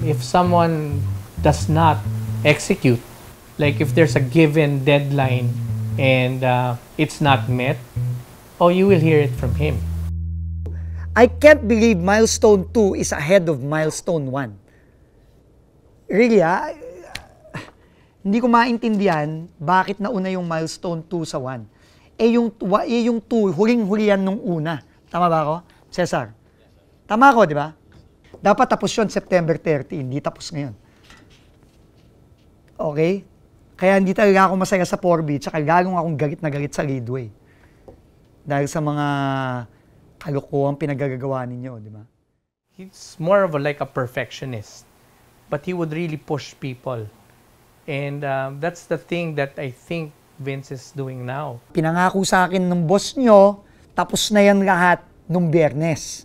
if someone does not execute, like if there's a given deadline and it's not met, oh, you will hear it from him. I can't believe milestone 2 is ahead of milestone 1. Really, hindi ko maintindihan bakit nauna yung milestone 2 sa 1. Yung 2, huling-huli yan nung una. Tama ba ako, Cesar? Tama ako, di ba? Dapat tapos yun September 30, hindi tapos ngayon. Okay? Kaya hindi talaga ako masaya sa 4B, tsaka lalong akong galit na galit sa Leadway. Dahil sa mga kalokohang pinagagagawa ninyo, di ba? He's more of like a perfectionist, but he would really push people. And that's the thing that I think Vince is doing now. Pinangako sa akin ng boss nyo, tapos na yan lahat nung Biyernes.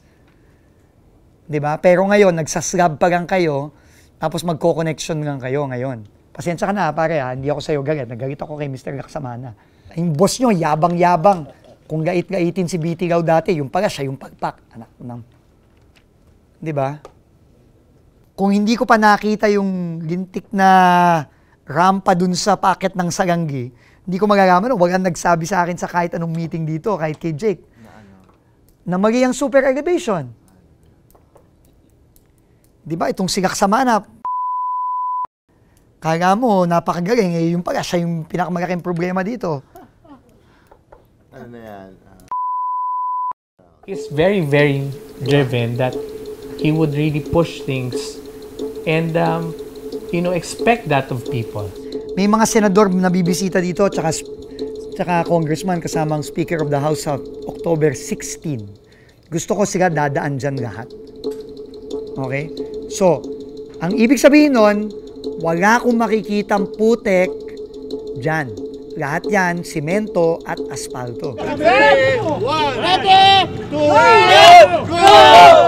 Di ba? Pero ngayon, nagsaslab pa lang kayo, tapos magko-connection lang kayo ngayon. Pasensya ka na, pare, hindi ako sa'yo galit. Nagalit ako kay Mr. Laksamana. Yung boss nyo, yabang-yabang. Kung gait-gaitin si BT Lau dati, yung pala siya yung pagpak. Anak ng... Di ba? Kung hindi ko pa nakita yung lintik na rampa dun sa packet ng Saranggi, hindi ko magagaman, walang nagsabi sa akin sa kahit anong meeting dito, kahit kay Jake, na mali ang super elevation. Di ba? Itong si Laksamana, kaya mo, napakagaling, yung pala, siya yung pinakamalaking problema dito. Ano na yan? He's very, very driven that he would really push things and, expect that of people. May mga senador na bibisita dito, tsaka congressman kasama ang Speaker of the House sa October 16. Gusto ko sila dadaan dyan lahat. Okay? So, ang ibig sabihin nun, wala akong makikitang putek dyan. Lahat yan, simento at asfalto. Ready! 1, 2, 3, go!